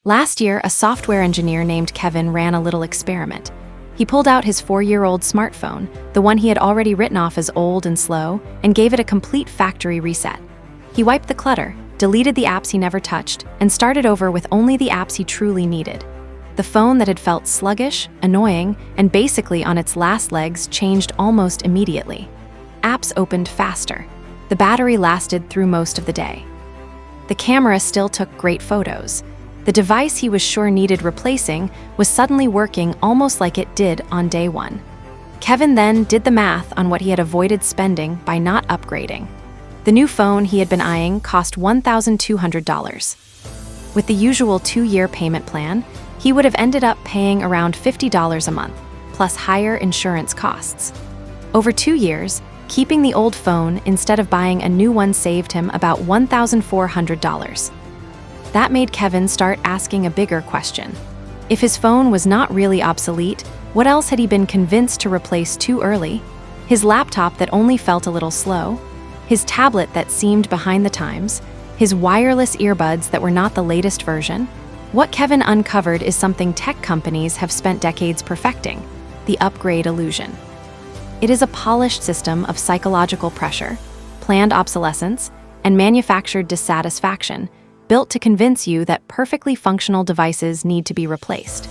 Last year, a software engineer named Kevin ran a little experiment. He pulled out his 4-year-old smartphone, the one he had already written off as old and slow, and gave it a complete factory reset. He wiped the clutter, deleted the apps he never touched, and started over with only the apps he truly needed. The phone that had felt sluggish, annoying, and basically on its last legs changed almost immediately. Apps opened faster. The battery lasted through most of the day. The camera still took great photos. The device he was sure needed replacing was suddenly working almost like it did on day one. Kevin then did the math on what he had avoided spending by not upgrading. The new phone he had been eyeing cost $1,200. With the usual 2-year payment plan, he would have ended up paying around $50 a month, plus higher insurance costs. Over 2 years, keeping the old phone instead of buying a new one saved him about $1,400. That made Kevin start asking a bigger question. If his phone was not really obsolete, what else had he been convinced to replace too early? His laptop that only felt a little slow? His tablet that seemed behind the times? His wireless earbuds that were not the latest version? What Kevin uncovered is something tech companies have spent decades perfecting: the upgrade illusion. It is a polished system of psychological pressure, planned obsolescence, and manufactured dissatisfaction, built to convince you that perfectly functional devices need to be replaced.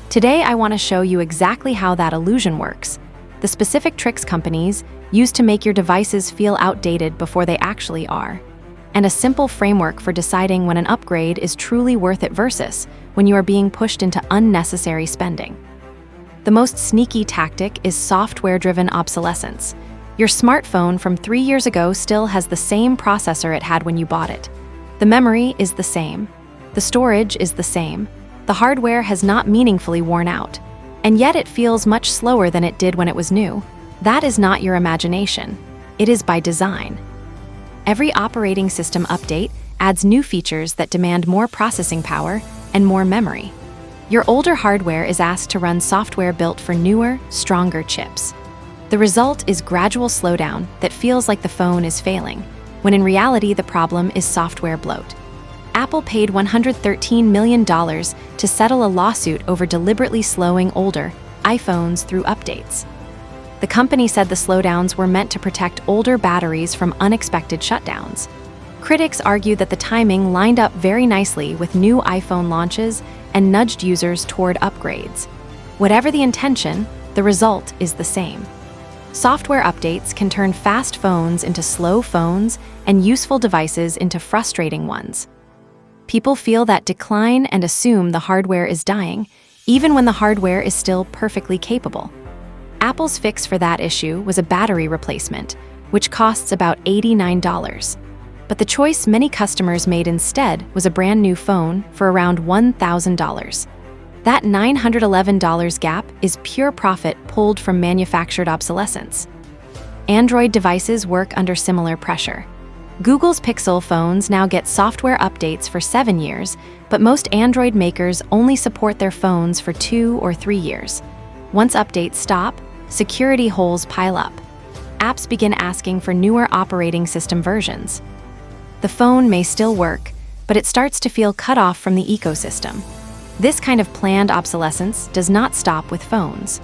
Today, I want to show you exactly how that illusion works, the specific tricks companies use to make your devices feel outdated before they actually are, and a simple framework for deciding when an upgrade is truly worth it versus when you are being pushed into unnecessary spending. The most sneaky tactic is software-driven obsolescence. Your smartphone from 3 years ago still has the same processor it had when you bought it. The memory is the same. The storage is the same. The hardware has not meaningfully worn out. And yet it feels much slower than it did when it was new. That is not your imagination. It is by design. Every operating system update adds new features that demand more processing power and more memory. Your older hardware is asked to run software built for newer, stronger chips. The result is gradual slowdown that feels like the phone is failing, when in reality the problem is software bloat. Apple paid $113 million to settle a lawsuit over deliberately slowing older iPhones through updates. The company said the slowdowns were meant to protect older batteries from unexpected shutdowns. Critics argued that the timing lined up very nicely with new iPhone launches and nudged users toward upgrades. Whatever the intention, the result is the same. Software updates can turn fast phones into slow phones and useful devices into frustrating ones. People feel that decline and assume the hardware is dying, even when the hardware is still perfectly capable. Apple's fix for that issue was a battery replacement, which costs about $89. But the choice many customers made instead was a brand new phone for around $1,000. That $911 gap is pure profit pulled from manufactured obsolescence. Android devices work under similar pressure. Google's Pixel phones now get software updates for 7 years, but most Android makers only support their phones for 2 or 3 years. Once updates stop, security holes pile up. Apps begin asking for newer operating system versions. The phone may still work, but it starts to feel cut off from the ecosystem. This kind of planned obsolescence does not stop with phones.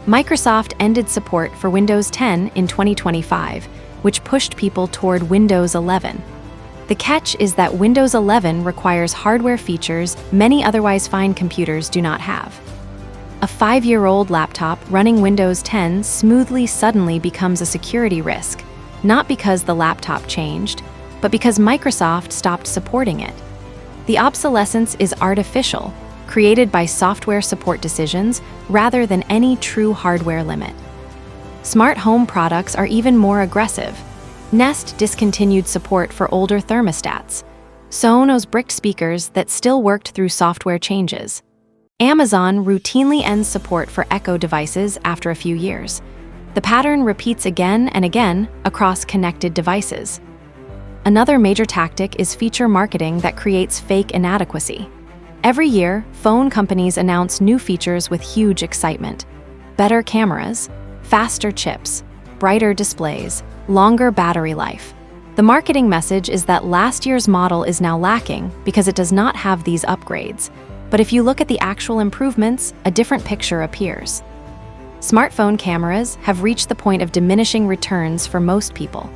Microsoft ended support for Windows 10 in 2025, which pushed people toward Windows 11. The catch is that Windows 11 requires hardware features many otherwise fine computers do not have. A 5-year-old laptop running Windows 10 smoothly suddenly becomes a security risk, not because the laptop changed, but because Microsoft stopped supporting it. The obsolescence is artificial, created by software support decisions rather than any true hardware limit. Smart home products are even more aggressive. Nest discontinued support for older thermostats. Sonos bricked speakers that still worked through software changes. Amazon routinely ends support for Echo devices after a few years. The pattern repeats again and again across connected devices. Another major tactic is feature marketing that creates fake inadequacy. Every year, phone companies announce new features with huge excitement. Better cameras, faster chips, brighter displays, longer battery life. The marketing message is that last year's model is now lacking because it does not have these upgrades. But if you look at the actual improvements, a different picture appears. Smartphone cameras have reached the point of diminishing returns for most people.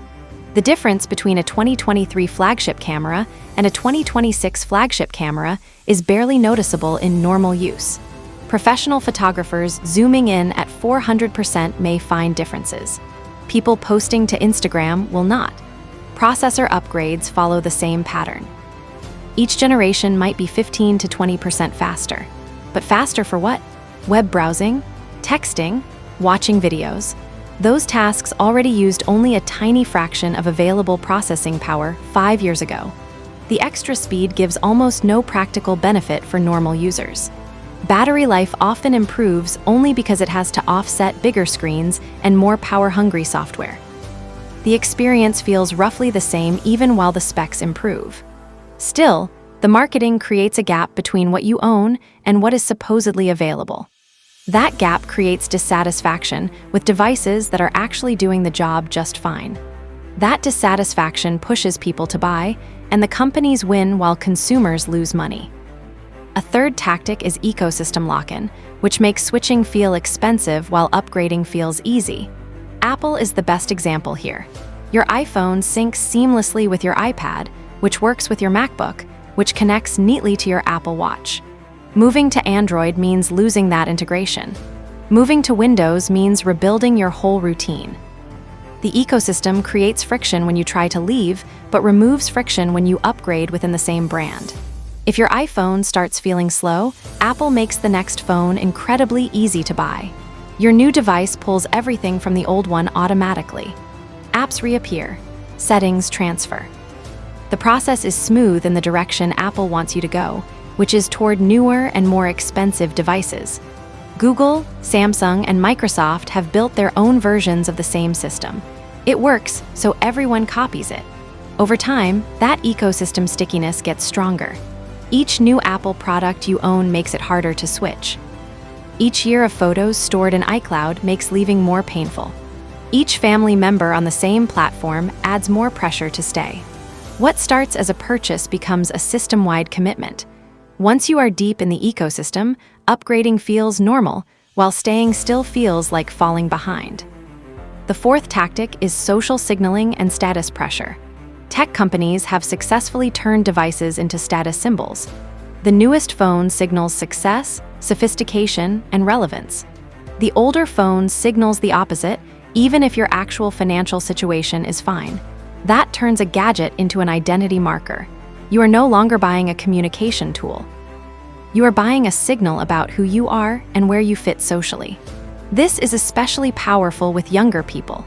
The difference between a 2023 flagship camera and a 2026 flagship camera is barely noticeable in normal use. Professional photographers zooming in at 400% may find differences. People posting to Instagram will not. Processor upgrades follow the same pattern. Each generation might be 15 to 20% faster. But faster for what? Web browsing? Texting? Watching videos? Those tasks already used only a tiny fraction of available processing power 5 years ago. The extra speed gives almost no practical benefit for normal users. Battery life often improves only because it has to offset bigger screens and more power-hungry software. The experience feels roughly the same even while the specs improve. Still, the marketing creates a gap between what you own and what is supposedly available. That gap creates dissatisfaction with devices that are actually doing the job just fine. That dissatisfaction pushes people to buy, and the companies win while consumers lose money. A third tactic is ecosystem lock-in, which makes switching feel expensive while upgrading feels easy. Apple is the best example here. Your iPhone syncs seamlessly with your iPad, which works with your MacBook, which connects neatly to your Apple Watch. Moving to Android means losing that integration. Moving to Windows means rebuilding your whole routine. The ecosystem creates friction when you try to leave, but removes friction when you upgrade within the same brand. If your iPhone starts feeling slow, Apple makes the next phone incredibly easy to buy. Your new device pulls everything from the old one automatically. Apps reappear. Settings transfer. The process is smooth in the direction Apple wants you to go, which is toward newer and more expensive devices. Google, Samsung, and Microsoft have built their own versions of the same system. It works, so everyone copies it. Over time, that ecosystem stickiness gets stronger. Each new Apple product you own makes it harder to switch. Each year of photos stored in iCloud makes leaving more painful. Each family member on the same platform adds more pressure to stay. What starts as a purchase becomes a system-wide commitment. Once you are deep in the ecosystem, upgrading feels normal, while staying still feels like falling behind. The fourth tactic is social signaling and status pressure. Tech companies have successfully turned devices into status symbols. The newest phone signals success, sophistication, and relevance. The older phone signals the opposite, even if your actual financial situation is fine. That turns a gadget into an identity marker. You are no longer buying a communication tool. You are buying a signal about who you are and where you fit socially. This is especially powerful with younger people.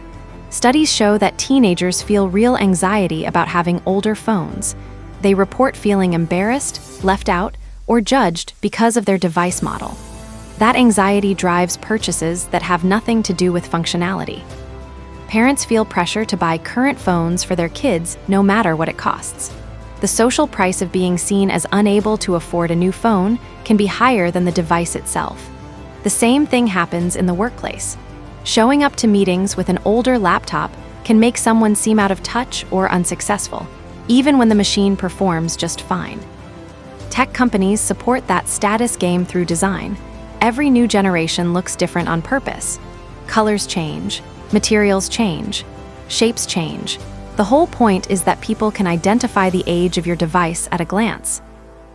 Studies show that teenagers feel real anxiety about having older phones. They report feeling embarrassed, left out, or judged because of their device model. That anxiety drives purchases that have nothing to do with functionality. Parents feel pressure to buy current phones for their kids no matter what it costs. The social price of being seen as unable to afford a new phone can be higher than the device itself. The same thing happens in the workplace. Showing up to meetings with an older laptop can make someone seem out of touch or unsuccessful, even when the machine performs just fine. Tech companies support that status game through design. Every new generation looks different on purpose. Colors change, materials change, shapes change. The whole point is that people can identify the age of your device at a glance.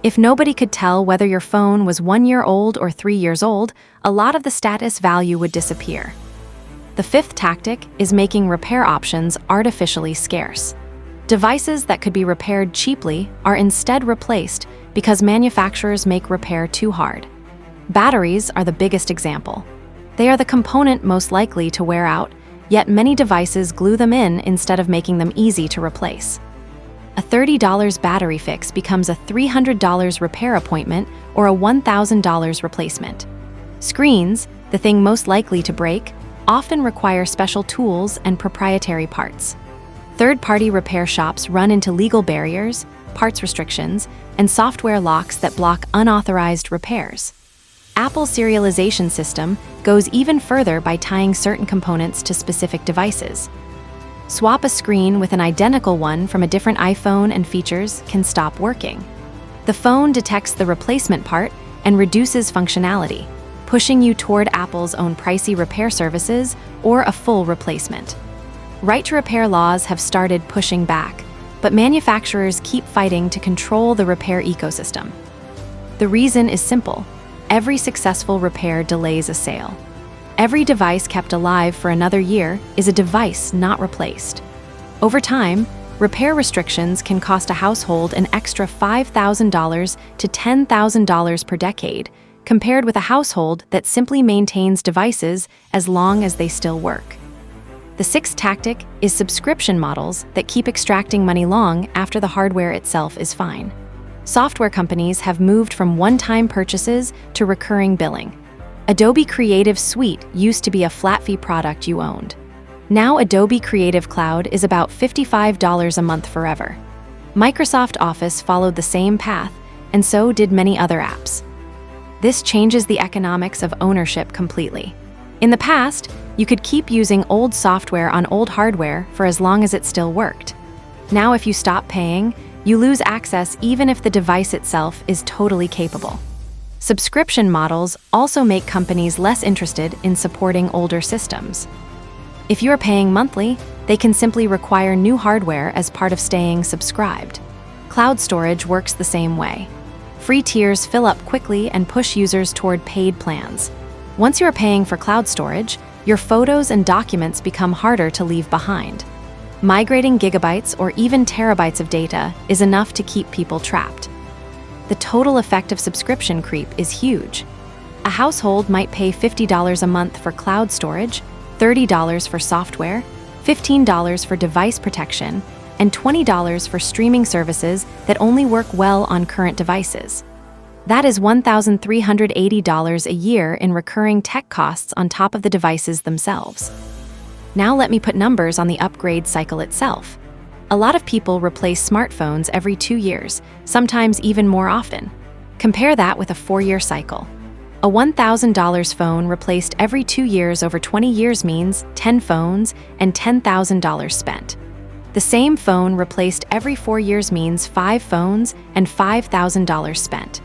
If nobody could tell whether your phone was 1 year old or 3 years old, a lot of the status value would disappear. The fifth tactic is making repair options artificially scarce. Devices that could be repaired cheaply are instead replaced because manufacturers make repair too hard. Batteries are the biggest example. They are the component most likely to wear out, yet many devices glue them in instead of making them easy to replace. A $30 battery fix becomes a $300 repair appointment or a $1,000 replacement. Screens, the thing most likely to break, often require special tools and proprietary parts. Third-party repair shops run into legal barriers, parts restrictions, and software locks that block unauthorized repairs. Apple's serialization system goes even further by tying certain components to specific devices. Swap a screen with an identical one from a different iPhone and features can stop working. The phone detects the replacement part and reduces functionality, pushing you toward Apple's own pricey repair services or a full replacement. Right-to-repair laws have started pushing back, but manufacturers keep fighting to control the repair ecosystem. The reason is simple. Every successful repair delays a sale. Every device kept alive for another year is a device not replaced. Over time, repair restrictions can cost a household an extra $5,000 to $10,000 per decade, compared with a household that simply maintains devices as long as they still work. The sixth tactic is subscription models that keep extracting money long after the hardware itself is fine. Software companies have moved from one-time purchases to recurring billing. Adobe Creative Suite used to be a flat-fee product you owned. Now Adobe Creative Cloud is about $55 a month forever. Microsoft Office followed the same path, and so did many other apps. This changes the economics of ownership completely. In the past, you could keep using old software on old hardware for as long as it still worked. Now if you stop paying, you lose access even if the device itself is totally capable. Subscription models also make companies less interested in supporting older systems. If you are paying monthly, they can simply require new hardware as part of staying subscribed. Cloud storage works the same way. Free tiers fill up quickly and push users toward paid plans. Once you are paying for cloud storage, your photos and documents become harder to leave behind. Migrating gigabytes or even terabytes of data is enough to keep people trapped. The total effect of subscription creep is huge. A household might pay $50 a month for cloud storage, $30 for software, $15 for device protection, and $20 for streaming services that only work well on current devices. That is $1,380 a year in recurring tech costs on top of the devices themselves. Now let me put numbers on the upgrade cycle itself. A lot of people replace smartphones every 2 years, sometimes even more often. Compare that with a 4-year cycle. A $1,000 phone replaced every 2 years over 20 years means 10 phones and $10,000 spent. The same phone replaced every 4 years means 5 phones and $5,000 spent.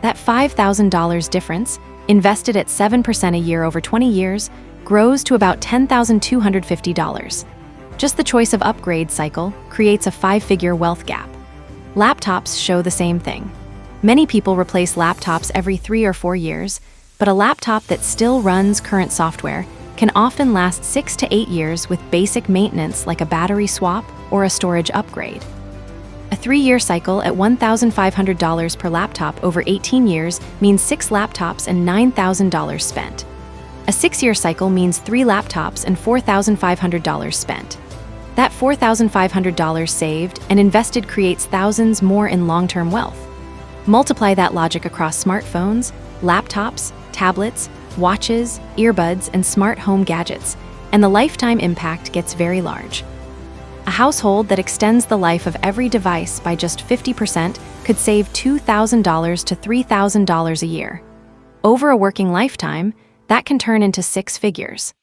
That $5,000 difference, invested at 7% a year over 20 years, grows to about $10,250. Just the choice of upgrade cycle creates a 5-figure wealth gap. Laptops show the same thing. Many people replace laptops every 3 or 4 years, but a laptop that still runs current software can often last 6 to 8 years with basic maintenance like a battery swap or a storage upgrade. A 3-year cycle at $1,500 per laptop over 18 years means 6 laptops and $9,000 spent. A 6-year cycle means 3 laptops and $4,500 spent. That $4,500 saved and invested creates thousands more in long-term wealth. Multiply that logic across smartphones, laptops, tablets, watches, earbuds, and smart home gadgets, and the lifetime impact gets very large. A household that extends the life of every device by just 50% could save $2,000 to $3,000 a year. Over a working lifetime, that can turn into 6 figures.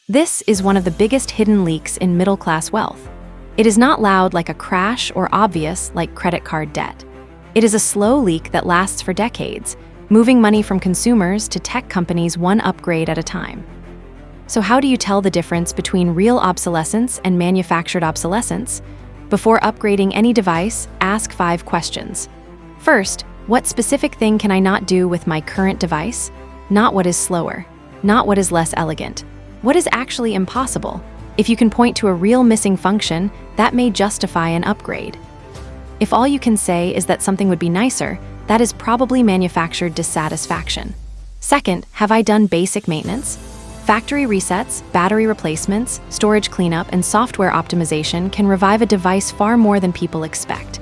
This is one of the biggest hidden leaks in middle-class wealth. It is not loud like a crash or obvious like credit card debt. It is a slow leak that lasts for decades, moving money from consumers to tech companies one upgrade at a time. So how do you tell the difference between real obsolescence and manufactured obsolescence? Before upgrading any device, ask 5 questions. First, what specific thing can I not do with my current device? Not what is slower, not what is less elegant. What is actually impossible? If you can point to a real missing function, that may justify an upgrade. If all you can say is that something would be nicer, that is probably manufactured dissatisfaction. Second, have I done basic maintenance? Factory resets, battery replacements, storage cleanup, and software optimization can revive a device far more than people expect.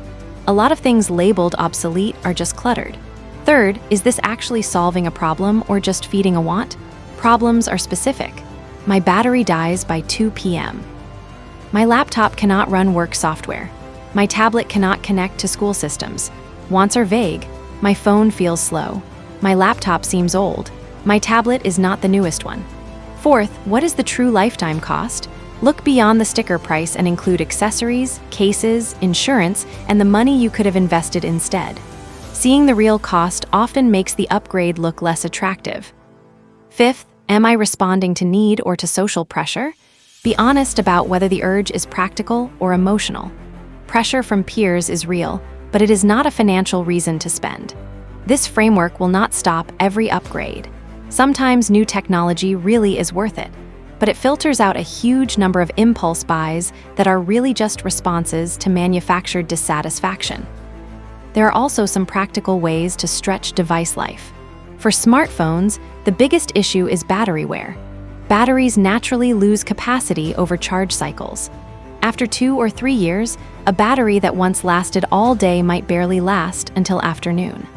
A lot of things labeled obsolete are just cluttered. Third, is this actually solving a problem or just feeding a want? Problems are specific. My battery dies by 2 p.m. My laptop cannot run work software. My tablet cannot connect to school systems. Wants are vague. My phone feels slow. My laptop seems old. My tablet is not the newest one. Fourth, what is the true lifetime cost? Look beyond the sticker price and include accessories, cases, insurance, and the money you could have invested instead. Seeing the real cost often makes the upgrade look less attractive. Fifth, am I responding to need or to social pressure? Be honest about whether the urge is practical or emotional. Pressure from peers is real, but it is not a financial reason to spend. This framework will not stop every upgrade. Sometimes new technology really is worth it, but it filters out a huge number of impulse buys that are really just responses to manufactured dissatisfaction. There are also some practical ways to stretch device life. For smartphones, the biggest issue is battery wear. Batteries naturally lose capacity over charge cycles. After 2 or 3 years, a battery that once lasted all day might barely last until afternoon.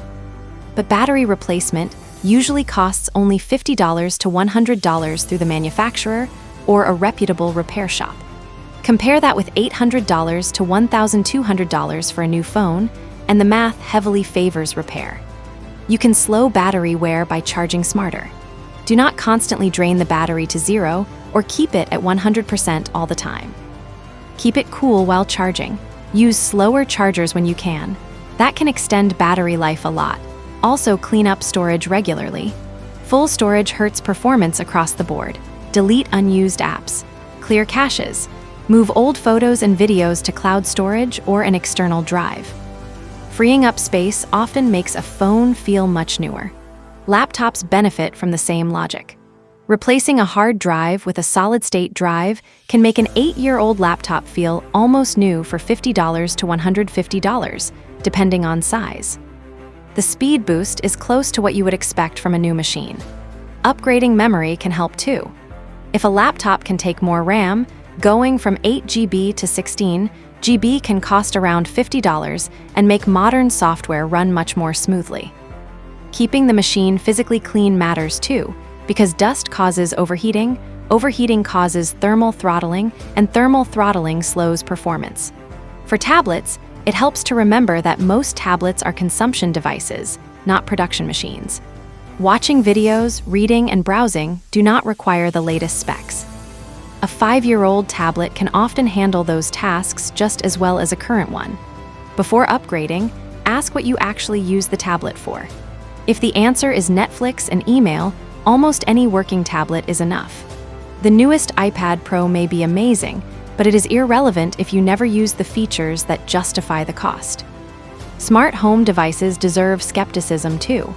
But battery replacement usually costs only $50 to $100 through the manufacturer or a reputable repair shop. Compare that with $800 to $1,200 for a new phone, and the math heavily favors repair. You can slow battery wear by charging smarter. Do not constantly drain the battery to zero or keep it at 100% all the time. Keep it cool while charging. Use slower chargers when you can. That can extend battery life a lot. Also, clean up storage regularly. Full storage hurts performance across the board. Delete unused apps. Clear caches. Move old photos and videos to cloud storage or an external drive. Freeing up space often makes a phone feel much newer. Laptops benefit from the same logic. Replacing a hard drive with a solid-state drive can make an 8-year-old laptop feel almost new for $50 to $150, depending on size. The speed boost is close to what you would expect from a new machine. Upgrading memory can help too. If a laptop can take more RAM, going from 8 GB to 16 GB can cost around $50 and make modern software run much more smoothly. Keeping the machine physically clean matters too, because dust causes overheating, overheating causes thermal throttling, and thermal throttling slows performance. For tablets, it helps to remember that most tablets are consumption devices, not production machines. Watching videos, reading, and browsing do not require the latest specs. A 5-year-old tablet can often handle those tasks just as well as a current one. Before upgrading, ask what you actually use the tablet for. If the answer is Netflix and email, almost any working tablet is enough. The newest iPad Pro may be amazing, but it is irrelevant if you never use the features that justify the cost. Smart home devices deserve skepticism too.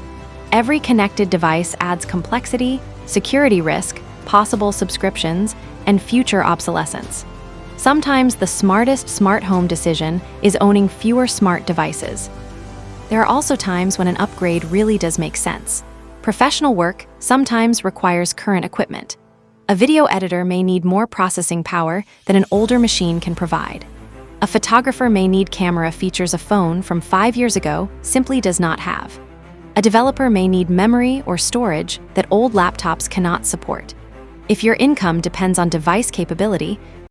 Every connected device adds complexity, security risk, possible subscriptions, and future obsolescence. Sometimes the smartest smart home decision is owning fewer smart devices. There are also times when an upgrade really does make sense. Professional work sometimes requires current equipment. A video editor may need more processing power than an older machine can provide. A photographer may need camera features a phone from 5 years ago simply does not have. A developer may need memory or storage that old laptops cannot support. If your income depends on device capability,